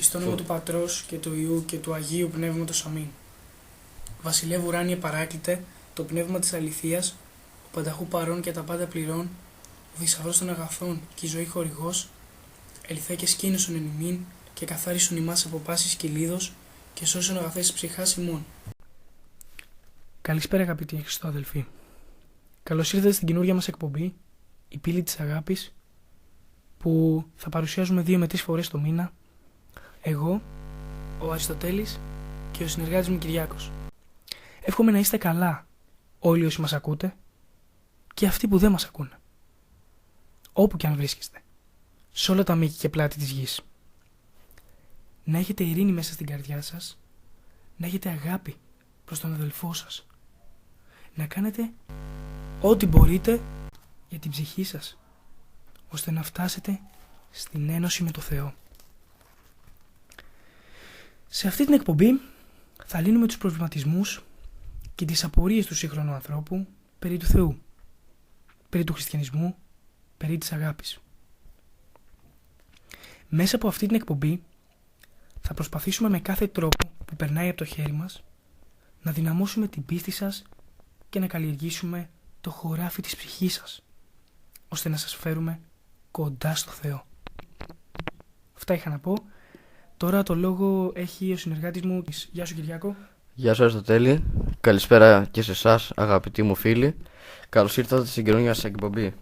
Εις το όνομα του Πατρός και του Υιού και του Αγίου Πνεύματος. Αμήν. Βασιλεύ ουράνιε παράκλητε, το πνεύμα της αληθείας, ο πανταχού παρών και τα πάντα πληρών, ο θησαυρός των αγαθών και η ζωή χορηγός, ελθέ και σκήνωσον εν ημίν και καθάρισον ημάς από πάσης κυλίδος και σώσον αγαθές της ψυχάς ημών. Καλησπέρα αγαπητοί Χριστό αδελφοί. Καλώς ήρθατε στην καινούργια μας εκπομπή, η πύλη της αγάπης, που θα παρουσιάζουμε 2 με 3 φορές το μήνα, εγώ, ο Αριστοτέλης και ο συνεργάτης μου Κυριάκος. Εύχομαι να είστε καλά όλοι όσοι μας ακούτε και αυτοί που δεν μας ακούνε. Όπου και αν βρίσκεστε, σε όλα τα μήκη και πλάτη της γης. Να έχετε ειρήνη μέσα στην καρδιά σας, να έχετε αγάπη προς τον αδελφό σας, να κάνετε ό,τι μπορείτε για την ψυχή σας, ώστε να φτάσετε στην ένωση με το Θεό. Σε αυτή την εκπομπή θα λύνουμε τους προβληματισμούς και τις απορίες του σύγχρονου ανθρώπου περί του Θεού, περί του χριστιανισμού, περί της αγάπης. Μέσα από αυτή την εκπομπή θα προσπαθήσουμε με κάθε τρόπο που περνάει από το χέρι μας να δυναμώσουμε την πίστη σας και να καλλιεργήσουμε το χωράφι της ψυχής σας, ώστε να σας φέρουμε κοντά στο Θεό. Αυτά είχα να πω. Τώρα το λόγο έχει ο συνεργάτης μου. Γεια σου Κυριάκο. Γεια σου Αριστοτέλη. Καλησπέρα και σε εσάς αγαπητοί μου φίλοι. Καλώς ήρθατε στην καινούργια σας εκπομπή.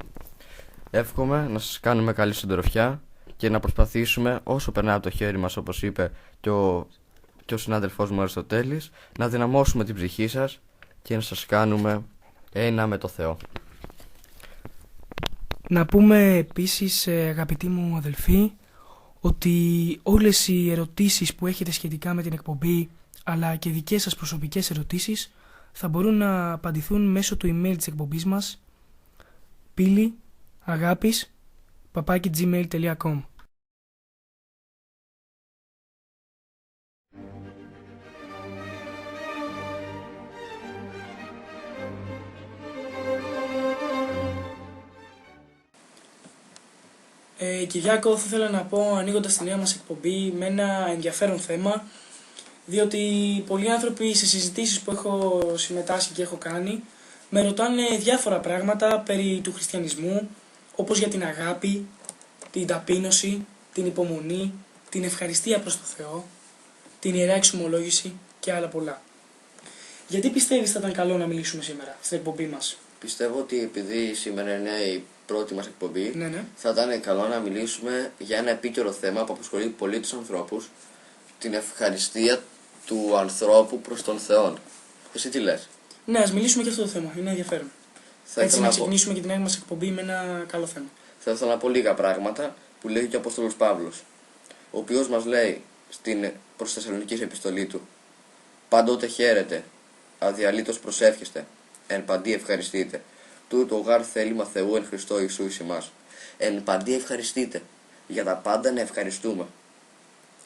Εύχομαι να σας κάνουμε καλή συντροφιά και να προσπαθήσουμε όσο περνάει από το χέρι μας, όπως είπε και ο συνάδελφός μου Αριστοτέλης, να δυναμώσουμε την ψυχή σας και να σας κάνουμε ένα με το Θεό. Να πούμε επίσης, αγαπητοί μου αδελφοί, ότι όλες οι ερωτήσεις που έχετε σχετικά με την εκπομπή, αλλά και δικές σας προσωπικές ερωτήσεις, θα μπορούν να απαντηθούν μέσω του email της εκπομπής μας, pili-agapis@gmail.com. Κυριάκο, θα ήθελα να πω, ανοίγοντας τη νέα μας εκπομπή, με ένα ενδιαφέρον θέμα, διότι πολλοί άνθρωποι σε συζητήσεις που έχω συμμετάσχει και έχω κάνει με ρωτάνε διάφορα πράγματα περί του χριστιανισμού, όπως για την αγάπη, την ταπείνωση, την υπομονή, την ευχαριστία προς το Θεό, την ιερά εξομολόγηση και άλλα πολλά. Γιατί πιστεύεις θα ήταν καλό να μιλήσουμε σήμερα στην εκπομπή μας? Πιστεύω ότι επειδή σήμερα είναι η πρώτη μας εκπομπή, Ναι. θα ήταν καλό να μιλήσουμε για ένα επίκαιρο θέμα που απασχολεί πολύ τους ανθρώπους, την ευχαριστία του ανθρώπου προς τον Θεό. Εσύ τι λες? Ναι, ας μιλήσουμε για αυτό το θέμα, είναι ενδιαφέρον. Θα Έτσι ήθελα να να πω- ξεκινήσουμε και την άλλη μας εκπομπή με ένα καλό θέμα. Θα ήθελα να πω λίγα πράγματα που λέει και ο Απόστολος Παύλος, ο οποίος μας λέει στην προς Θεσσαλονικής επιστολή του: «Πάντοτε χαίρετε, αδιαλείτως προσεύχεστε, εν παντί ευχαριστείτε. Τούτο γάρ θέλημα Θεού εν Χριστώ Ιησού εις ημάς». Εν παντί ευχαριστείτε. Για τα πάντα να ευχαριστούμε.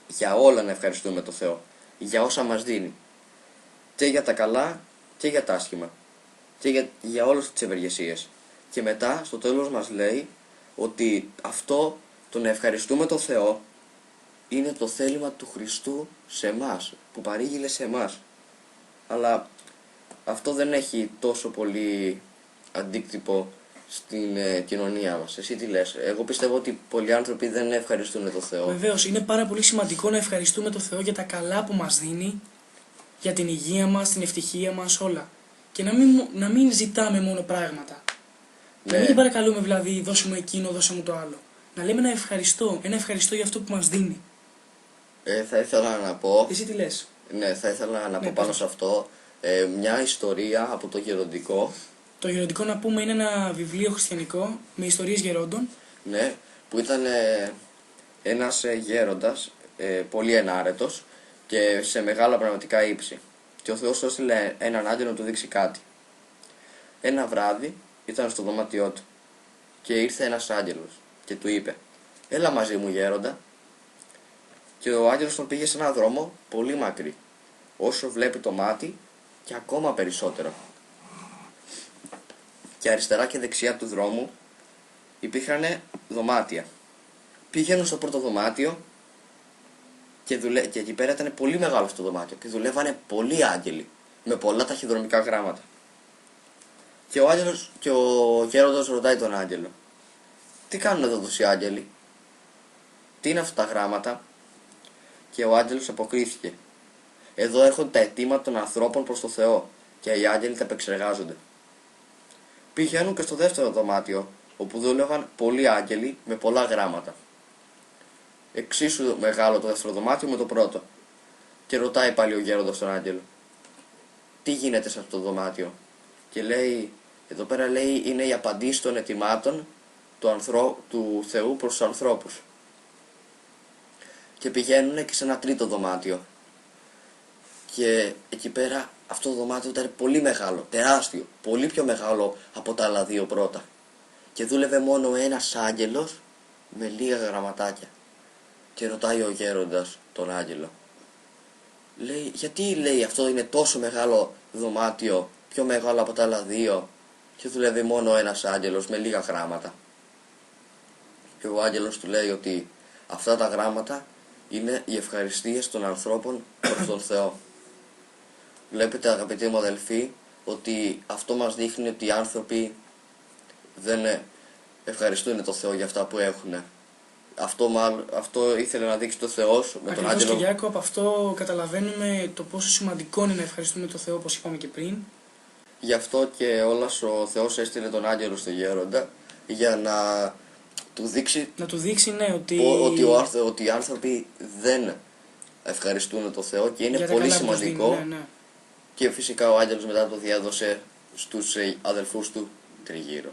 Για όλα να ευχαριστούμε το Θεό. Για όσα μας δίνει. Και για τα καλά και για τα άσχημα. Και για όλες τις ευεργεσίες. Και μετά στο τέλος μας λέει ότι αυτό το να ευχαριστούμε το Θεό είναι το θέλημα του Χριστού σε εμάς, που παρήγγειλε σε εμάς. Αλλά αυτό δεν έχει τόσο πολύ αντίκτυπο στην κοινωνία μας. Εσύ τι λες? Εγώ πιστεύω ότι πολλοί άνθρωποι δεν ευχαριστούν το Θεό. Βεβαίως, είναι πάρα πολύ σημαντικό να ευχαριστούμε το Θεό για τα καλά που μας δίνει, για την υγεία μας, την ευτυχία μας, όλα. Και να μην ζητάμε μόνο πράγματα. Ναι. Να μην τον παρακαλούμε δηλαδή, δώσε μου εκείνο, δώσε μου το άλλο. Να λέμε ένα ευχαριστώ για αυτό που μας δίνει. Θα ήθελα να πω, Εσύ τι λες? ναι, θα ήθελα να πω πες πάνω μας. σε αυτό μια ιστορία από το Γεροντικό, Το Γεροντικό, να πούμε, είναι ένα βιβλίο χριστιανικό με ιστορίες γερόντων. ναι, που ήταν ένας γέροντας, πολύ ενάρετος και σε μεγάλα πραγματικά ύψη. Και ο Θεός έστειλε έναν άγγελο να του δείξει κάτι. Ένα βράδυ ήταν στο δωμάτιό του και ήρθε ένας άγγελος και του είπε: «Έλα μαζί μου γέροντα». Και ο άγγελος τον πήγε σε έναν δρόμο πολύ μακρύ, όσο βλέπει το μάτι και ακόμα περισσότερο. Και αριστερά και δεξιά του δρόμου υπήρχαν δωμάτια. Πήγαινε στο πρώτο δωμάτιο και εκεί πέρα ήταν πολύ μεγάλο αυτό το δωμάτιο και δουλεύανε πολλοί άγγελοι με πολλά ταχυδρομικά γράμματα. Και ο γέροντας ρωτάει τον άγγελο, τι κάνουν εδώ τόσοι άγγελοι, τι είναι αυτά τα γράμματα? Και ο άγγελος αποκρίθηκε, εδώ έρχονται τα αιτήματα των ανθρώπων προς το Θεό και οι άγγελοι τα επεξεργάζονται. Πηγαίνουν και στο δεύτερο δωμάτιο, όπου δούλευαν πολλοί άγγελοι με πολλά γράμματα. Εξίσου μεγάλο το δεύτερο δωμάτιο με το πρώτο. Και ρωτάει πάλι ο γέροντας τον άγγελο, τι γίνεται σε αυτό το δωμάτιο? Και λέει, εδώ πέρα λέει είναι η απαντήση των αιτημάτων του Θεού προς τους ανθρώπους. Και πηγαίνουν και σε ένα τρίτο δωμάτιο. Και εκεί πέρα αυτό το δωμάτιο ήταν πολύ μεγάλο, τεράστιο, πολύ πιο μεγάλο από τα άλλα δύο πρώτα. Και δούλευε μόνο ένας άγγελος με λίγα γραμματάκια. Και ρωτάει ο γέροντας τον άγγελο, λέει, γιατί λέει αυτό είναι τόσο μεγάλο δωμάτιο, πιο μεγάλο από τα άλλα δύο, και δουλεύει μόνο ένας άγγελος με λίγα γράμματα? Και ο άγγελος του λέει ότι αυτά τα γράμματα είναι οι ευχαριστίες των ανθρώπων προς τον Θεό. Βλέπετε αγαπητοί μου αδελφοί ότι αυτό μας δείχνει ότι οι άνθρωποι ευχαριστούν τον Θεό για αυτά που έχουν. Αυτό ήθελε να δείξει το Θεός με τον άγγελο. Κυριάκο, από αυτό καταλαβαίνουμε το πόσο σημαντικό είναι να ευχαριστούμε τον Θεό, όπως είπαμε και πριν. Γι' αυτό και όλας ο Θεός έστειλε τον άγγελο στο γέροντα για να του δείξει, ναι, ότι οι άνθρωποι δεν ευχαριστούν τον Θεό και είναι πολύ σημαντικό. Ναι. Και φυσικά ο άγγελος μετά το διέδωσε στους αδελφούς του τριγύρω.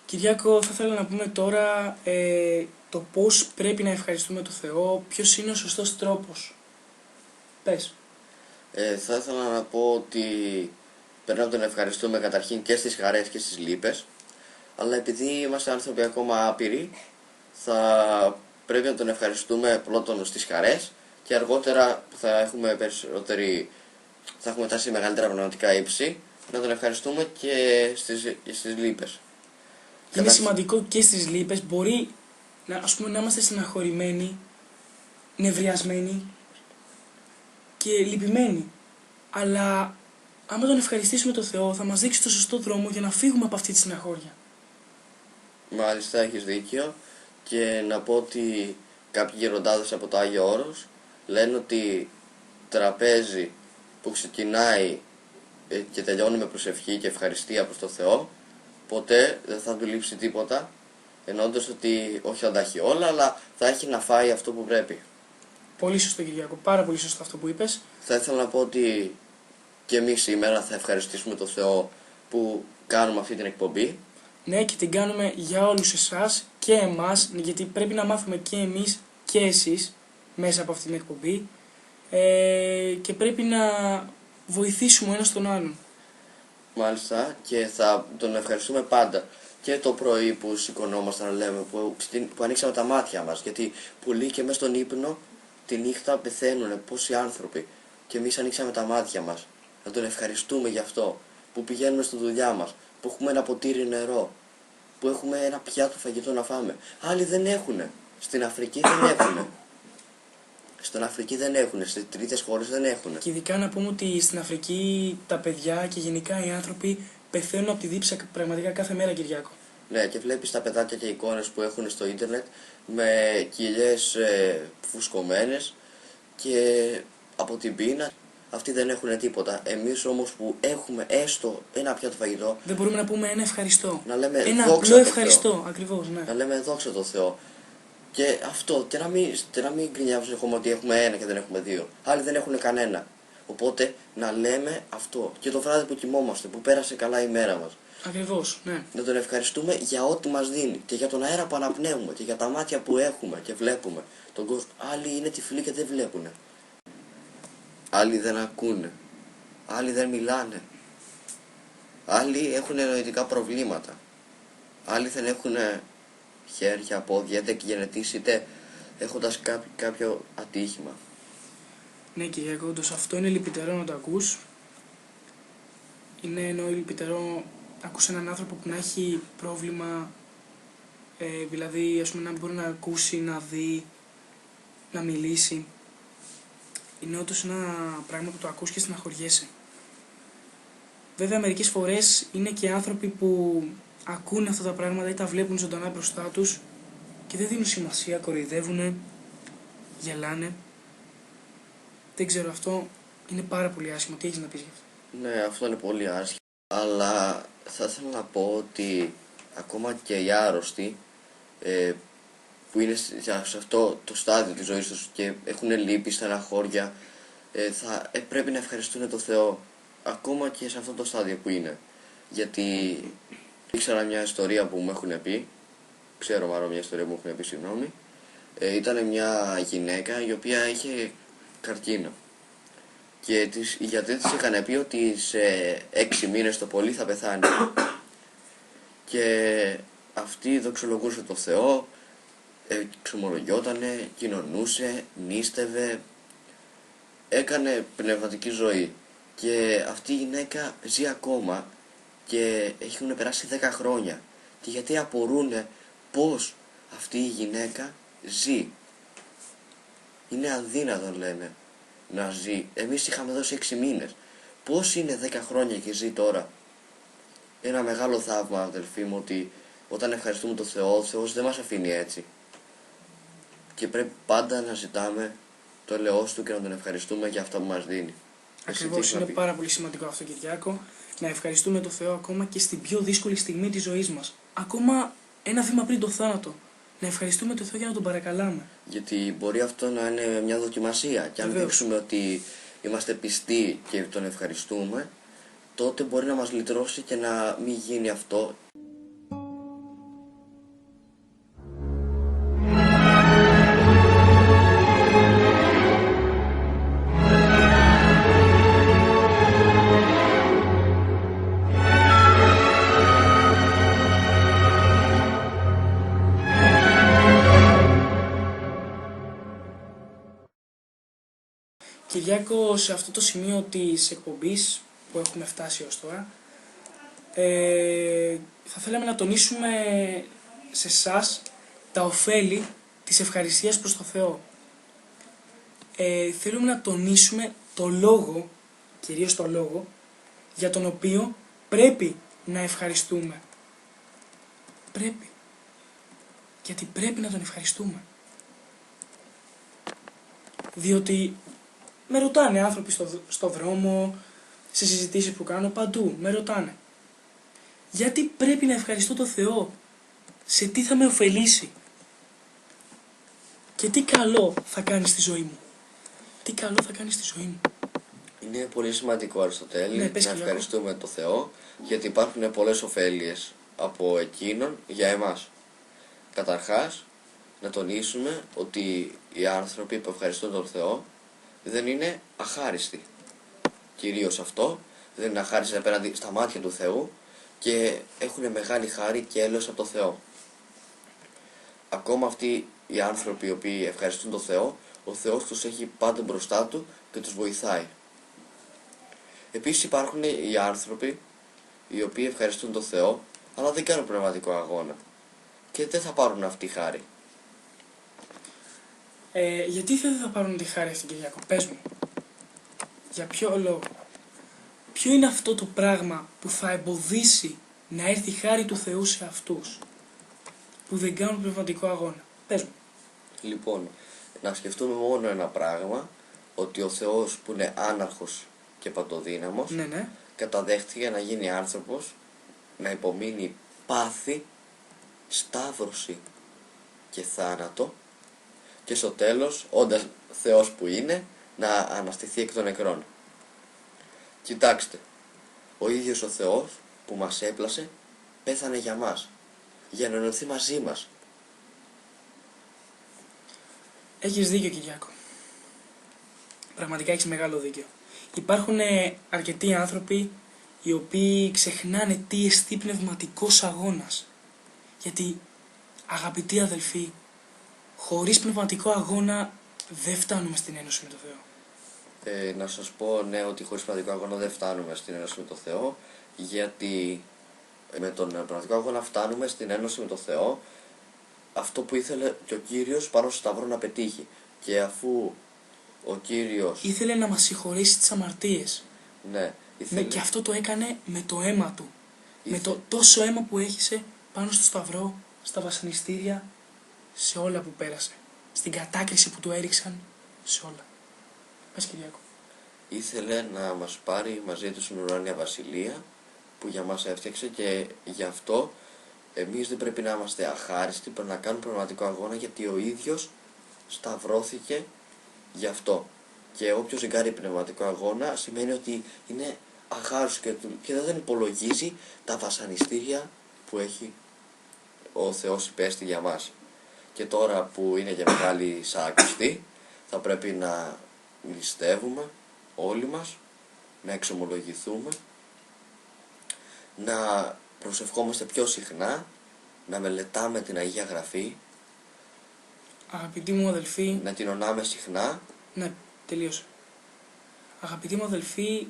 Κυριάκο, θα ήθελα να πούμε τώρα το πώς πρέπει να ευχαριστούμε τον Θεό, ποιος είναι ο σωστός τρόπος. Πες. Θα ήθελα να πω ότι πρέπει να τον ευχαριστούμε καταρχήν και στις χαρές και στις λύπες, αλλά επειδή είμαστε άνθρωποι ακόμα άπειροι, θα πρέπει να τον ευχαριστούμε πρώτον στις χαρές και αργότερα που θα έχουμε φτάσει σε μεγαλύτερα πνευματικά ύψη, να τον ευχαριστούμε και στις λύπες. Είναι σημαντικό και στις λύπες, μπορεί να είμαστε στεναχωρημένοι, νευριασμένοι και λυπημένοι. Αλλά άμα τον ευχαριστήσουμε τον Θεό θα μας δείξει το σωστό δρόμο για να φύγουμε από αυτή τη στεναχώρια. Μάλιστα, έχεις δίκιο. Και να πω ότι κάποιοι γεροντάδες από το Άγιο Όρος λένε ότι τραπέζι που ξεκινάει και τελειώνει με προσευχή και ευχαριστία προς τον Θεό, ποτέ δεν θα του λείψει τίποτα, εννοώντας ότι όχι θα τα έχει όλα, αλλά θα έχει να φάει αυτό που πρέπει. Πολύ σωστό, Κυριακό, πάρα πολύ σωστό αυτό που είπες. Θα ήθελα να πω ότι και εμείς σήμερα θα ευχαριστήσουμε τον Θεό που κάνουμε αυτή την εκπομπή. Ναι, και την κάνουμε για όλους εσάς και εμάς, γιατί πρέπει να μάθουμε και εμείς και εσείς μέσα από αυτή την εκπομπή και πρέπει να βοηθήσουμε ο ένας τον άλλον. Μάλιστα, και θα τον ευχαριστούμε πάντα. Και το πρωί που σηκωνόμασταν να λέμε, που ανοίξαμε τα μάτια μας, γιατί πολλοί και μέσα στον ύπνο τη νύχτα πεθαίνουν πόσοι άνθρωποι και εμείς ανοίξαμε τα μάτια μας. Να τον ευχαριστούμε γι' αυτό, που πηγαίνουμε στη δουλειά μας, που έχουμε ένα ποτήρι νερό, που έχουμε ένα πιάτο φαγητό να φάμε. Άλλοι δεν έχουνε. Στην Αφρική δεν έχουνε. Στην Αφρική δεν έχουνε, στις τρίτες χώρες δεν έχουνε. Και ειδικά να πούμε ότι στην Αφρική τα παιδιά και γενικά οι άνθρωποι πεθαίνουν από τη δίψα πραγματικά κάθε μέρα, Κυριάκο. Ναι, και βλέπεις τα παιδάκια και εικόνες που έχουν στο ίντερνετ με κοιλιές φουσκωμένες και από την πείνα. Αυτοί δεν έχουν τίποτα. Εμείς όμως που έχουμε έστω ένα πιάτο φαγητό, δεν μπορούμε να πούμε ένα ευχαριστώ. Να λέμε ένα δόξα απλό ευχαριστώ, ακριβώς, ναι. Να λέμε δόξα τω Θεώ. Και αυτό, και να μην γκρινιάζουμε ότι έχουμε ένα και δεν έχουμε δύο. Άλλοι δεν έχουν κανένα. Οπότε να λέμε αυτό. Και το βράδυ που κοιμόμαστε, που πέρασε καλά η μέρα μας. Ακριβώς, ναι. Να τον ευχαριστούμε για ό,τι μας δίνει. Και για τον αέρα που αναπνέουμε. Και για τα μάτια που έχουμε και βλέπουμε τον κόσμο. Άλλοι είναι τυφλοί και δεν βλέπουν. Άλλοι δεν ακούνε. Άλλοι δεν μιλάνε. Άλλοι έχουν νοητικά προβλήματα. Άλλοι δεν έχουν χέρια, πόδια, είτε γενετήσει είτε έχοντας κάποιο ατύχημα. Ναι, Κυριακό, όντως αυτό είναι λυπητερό να το ακούς. Είναι ενώ λυπητερό να ακούς έναν άνθρωπο που να έχει πρόβλημα, δηλαδή ας πούμε να μην μπορεί να ακούσει, να δει, να μιλήσει. Είναι όντως ένα πράγμα που το ακούς και στεναχωριέσαι. Βέβαια μερικές φορές είναι και άνθρωποι που ακούνε αυτά τα πράγματα ή τα βλέπουν ζωντανά μπροστά τους και δεν δίνουν σημασία, κοροϊδεύουνε, γελάνε. Δεν ξέρω, αυτό είναι πάρα πολύ άσχημο. Τι έχεις να πεις γι' αυτό? Ναι, αυτό είναι πολύ άσχημο. Αλλά θα ήθελα να πω ότι ακόμα και οι άρρωστοι που είναι σε αυτό το στάδιο της ζωής τους και έχουν λύπη, στεναχώρια, πρέπει να ευχαριστούν τον Θεό ακόμα και σε αυτό το στάδιο που είναι. Γιατί ήξερα μια ιστορία που μου έχουν πει, μια ιστορία που μου έχουν πει, συγγνώμη. Ήταν μια γυναίκα η οποία είχε καρκίνο και οι γιατροί της είχαν πει ότι σε 6 μήνες το πολύ θα πεθάνει. Και αυτή δοξολογούσε το Θεό, εξομολογιότανε, κοινωνούσε, νίστευε, έκανε πνευματική ζωή. Και αυτή η γυναίκα ζει ακόμα και έχουν περάσει 10 χρόνια. Και γιατί απορούνε πώς αυτή η γυναίκα ζει. Είναι αδύνατο, λένε, να ζει. Εμείς είχαμε δώσει 6 μήνες. Πώς είναι 10 χρόνια και ζει τώρα? Ένα μεγάλο θαύμα, αδελφοί μου, ότι όταν ευχαριστούμε τον Θεό, ο Θεός δεν μας αφήνει έτσι. Και πρέπει πάντα να ζητάμε το ελεός Του και να Τον ευχαριστούμε για αυτά που μας δίνει. Ακριβώς, είναι πάρα πολύ σημαντικό αυτό, Κυριάκο, να ευχαριστούμε τον Θεό ακόμα και στην πιο δύσκολη στιγμή της ζωής μας. Ακόμα ένα βήμα πριν το θάνατο. Να ευχαριστούμε τον Θεό για να Τον παρακαλάμε. Γιατί μπορεί αυτό να είναι μια δοκιμασία. Και αν δείξουμε ότι είμαστε πιστοί και Τον ευχαριστούμε, τότε μπορεί να μας λυτρώσει και να μην γίνει αυτό. Κυριάκο, σε αυτό το σημείο της εκπομπής που έχουμε φτάσει ως τώρα, θα θέλαμε να τονίσουμε σε εσάς τα ωφέλη της ευχαριστίας προς το Θεό. Θέλουμε να τονίσουμε το λόγο, κυρίως το λόγο, για τον οποίο πρέπει να ευχαριστούμε. Πρέπει. Γιατί πρέπει να Τον ευχαριστούμε. Διότι με ρωτάνε άνθρωποι στο δρόμο, σε συζητήσεις που κάνω, παντού, με ρωτάνε. Γιατί πρέπει να ευχαριστώ τον Θεό? Σε τι θα με ωφελήσει? Και τι καλό θα κάνει στη ζωή μου? Τι καλό θα κάνει στη ζωή μου? Είναι πολύ σημαντικό, Αριστοτέλη, Ναι, να ευχαριστούμε τον Θεό, γιατί υπάρχουν πολλές ωφέλειες από Εκείνον για εμάς. Καταρχάς, να τονίσουμε ότι οι άνθρωποι που ευχαριστούν τον Θεό δεν είναι αχάριστοι. Κυρίως αυτό, δεν είναι αχάριστοι απέναντι στα μάτια του Θεού και έχουν μεγάλη χάρη και έλεος από τον Θεό. Ακόμα αυτοί οι άνθρωποι οι οποίοι ευχαριστούν τον Θεό, ο Θεός τους έχει πάντα μπροστά Του και τους βοηθάει. Επίσης υπάρχουν οι άνθρωποι οι οποίοι ευχαριστούν τον Θεό, αλλά δεν κάνουν πνευματικό αγώνα και δεν θα πάρουν αυτή τη χάρη. Γιατί δεν θα πάρουν τη χάρη αυτή, Κυριακό? Πες μου. Για ποιο λόγο? Ποιο είναι αυτό το πράγμα που θα εμποδίσει να έρθει η χάρη του Θεού σε αυτούς που δεν κάνουν πνευματικό αγώνα? Πες μου. Λοιπόν, να σκεφτούμε μόνο ένα πράγμα, ότι ο Θεός που είναι άναρχος και παντοδύναμος, Ναι. καταδέχτηκε να γίνει άνθρωπος, να υπομείνει πάθη, σταύρωση και θάνατο και στο τέλος, όντας Θεός που είναι, να αναστηθεί εκ των νεκρών. Κοιτάξτε, ο ίδιος ο Θεός που μας έπλασε πέθανε για μας, για να ενωθεί μαζί μας. Έχεις δίκιο, Κυριάκο. Πραγματικά έχεις μεγάλο δίκιο. Υπάρχουν αρκετοί άνθρωποι οι οποίοι ξεχνάνε τι εστί πνευματικός αγώνας. Γιατί Αγαπητοί αδελφοί, χωρίς πνευματικό αγώνα δεν φτάνουμε στην ένωση με το Θεό. Να σας πω, ναι, ότι χωρίς πνευματικό αγώνα δεν φτάνουμε στην ένωση με το Θεό, γιατί με τον πνευματικό αγώνα φτάνουμε στην ένωση με το Θεό, αυτό που ήθελε και ο Κύριος πάνω στο σταυρό να πετύχει. Και αφού ο Κύριος ήθελε να μας συγχωρήσει τις αμαρτίες. Ναι, ήθελε. Και αυτό το έκανε με το αίμα του. Με το τόσο αίμα που έχισε πάνω στο σταυρό, στα βασανιστήρια, σε όλα που πέρασε. Στην κατάκριση που του έριξαν, σε όλα. Πες, Κυριάκο. Ήθελε να μας πάρει μαζί του στην ουράνια βασιλεία που για μας έφτιαξε, και γι' αυτό εμείς δεν πρέπει να είμαστε αχάριστοι, πρέπει να κάνουμε πνευματικό αγώνα, γιατί ο ίδιος σταυρώθηκε γι' αυτό. Και όποιος δεν κάνει πνευματικό αγώνα σημαίνει ότι είναι αχάριστος και δεν υπολογίζει τα βασανιστήρια που έχει ο Θεός υπέστη για μας. Και τώρα που είναι για μεγάλη σάκουστη, θα πρέπει να νηστεύουμε όλοι μας, να εξομολογηθούμε, να προσευχόμαστε πιο συχνά, να μελετάμε την Αγία Γραφή, Αγαπητοί μου αδελφοί, να την ονάμε συχνά. Ναι, τελείωσε. Αγαπητοί μου αδελφοί,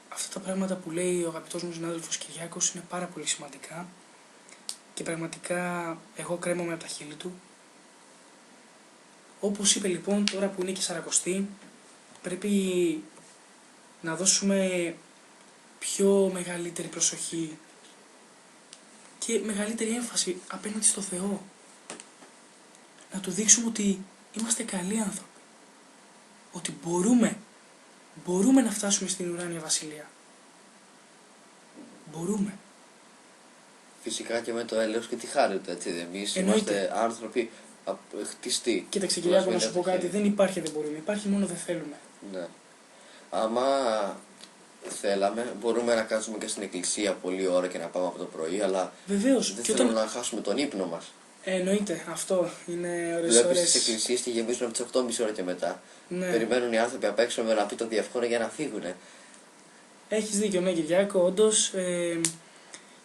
αυτά τα πράγματα που λέει ο αγαπητός μου συνάδελφος Κυριάκος είναι πάρα πολύ σημαντικά και πραγματικά εγώ κρέμομαι από τα χείλη του. Όπως είπε λοιπόν, τώρα που είναι και Σαρακοστή, πρέπει να δώσουμε πιο μεγαλύτερη προσοχή και μεγαλύτερη έμφαση απέναντι στο Θεό. Να του δείξουμε ότι είμαστε καλοί άνθρωποι. Ότι μπορούμε να φτάσουμε στην ουράνια βασιλεία. Μπορούμε. Φυσικά και με το έλεος και τη χάρη του, έτσι. Εμείς Εννοείται. είμαστε άνθρωποι χτιστοί. Κοίταξε Κυριάκο, να σου πω κάτι, δεν υπάρχει δεν μπορούμε, υπάρχει μόνο δεν θέλουμε. Ναι. Άμα θέλαμε, μπορούμε να κάτσουμε και στην εκκλησία πολλή ώρα και να πάμε από το πρωί, αλλά Βεβαίως. δεν Και θέλουμε όταν... να χάσουμε τον ύπνο μας. Εννοείται, αυτό είναι ώρες. Βλέπεις τις εκκλησίες και γεμίζουν από τις 8.30 ώρα και μετά. Ναι. Περιμένουν οι άνθρωποι απ' έξω με να πει το διευκόνα για να φύγουνε. Έχεις δίκιο, ναι Κυριάκο, όντως.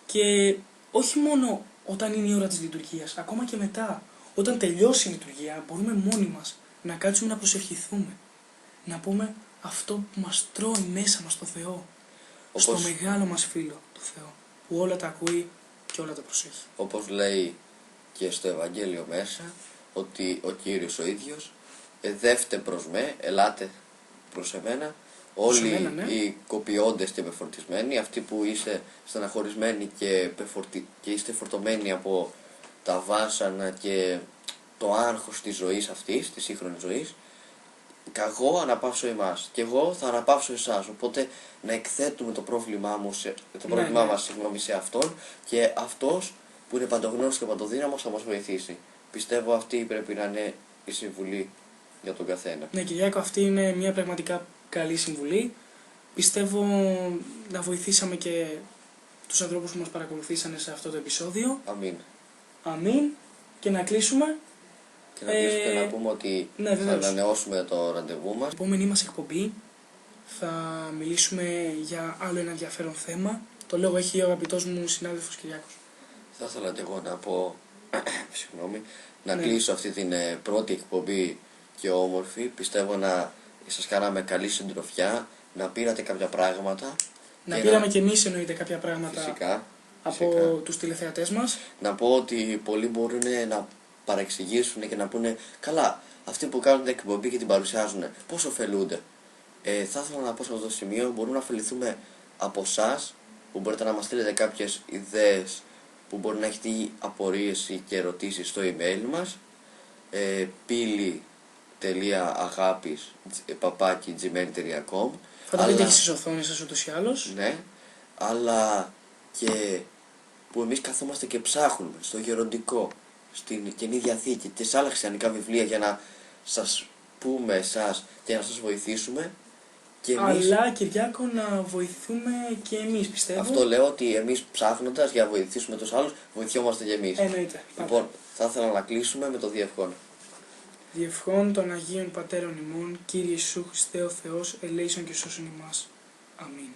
Και όχι μόνο όταν είναι η ώρα της λειτουργίας, ακόμα και μετά. Όταν τελειώσει η λειτουργία, μπορούμε μόνοι μας να κάτσουμε να προσευχηθούμε. Να πούμε αυτό που μας τρώει μέσα μας το Θεό. Στο μεγάλο μας φίλο, το Θεό. Που όλα τα ακούει και όλα τα προσέχει. Όπως λέει και στο Ευαγγέλιο μέσα, ότι ο Κύριος ο ίδιος, εδεύτε προς με, ελάτε προς εμένα, όλοι ναι. οι κοπιώντες και πεφορτισμένοι, αυτοί που είστε στεναχωρισμένοι και είστε φορτωμένοι από τα βάσανα και το άγχος της ζωής αυτής, της σύγχρονης ζωής, και εγώ αναπαύσω εμάς και εγώ θα αναπαύσω εσάς. Οπότε να εκθέτουμε το πρόβλημά μας σε αυτόν, και αυτός που είναι παντογνώστης και παντοδύναμος θα μας βοηθήσει. Πιστεύω αυτή πρέπει να είναι η συμβουλή για τον καθένα. Ναι Κυριάκο, αυτή είναι μια πραγματικά καλή συμβουλή. Πιστεύω να βοηθήσαμε και τους ανθρώπους που μας παρακολουθήσανε σε αυτό το επεισόδιο. Αμήν. Αμήν. Και να κλείσουμε. Και να κλείσουμε να πούμε ότι θα ανανεώσουμε το ραντεβού μας. Στην επόμενη μας εκπομπή θα μιλήσουμε για άλλο ένα ενδιαφέρον θέμα. Το λόγο έχει ο αγαπητός μου συνάδελφος Κυριάκος. Θα ήθελα και εγώ να πω, να κλείσω αυτή την πρώτη εκπομπή και όμορφη. Πιστεύω να σας κάναμε καλή συντροφιά, να πήρατε κάποια πράγματα. Να πήραμε και εμείς εννοείται κάποια πράγματα φυσικά. Τους τηλεθεατές μας. Να πω ότι πολλοί μπορούν να παρεξηγήσουν και να πούνε, καλά, αυτοί που κάνουν την εκπομπή και την παρουσιάζουν, πώς ωφελούνται. Θα ήθελα να πω σε αυτό το σημείο, μπορούμε να ωφεληθούμε από εσάς, που μπορείτε να μας στείλετε κάποιες ιδέες που μπορεί να έχετε απορίες και ερωτήσεις στο email μας, pili.agapis@gmail.com. Θα τα δείτε και στις οθόνες σας ούτως ή άλλως. Ναι, αλλά και που εμείς καθόμαστε και ψάχνουμε στο Γεροντικό, στην Καινή Διαθήκη και σε άλλα χριστιανικά βιβλία για να σας πούμε εσάς και να σας βοηθήσουμε. Και εμείς... Αλλά Κυριάκο να βοηθούμε και εμείς, πιστεύω. Αυτό λέω, ότι εμείς ψάχνοντας για να βοηθήσουμε τους άλλους, βοηθιόμαστε και εμείς. Εννοείται. Λοιπόν, θα ήθελα να κλείσουμε με το διευχόν. Διευχών των Αγίων Πατέρων ημών, Κύριε Ιησού Χριστέ ο Θεός, ελέησον και σώσον ημάς. Αμήν.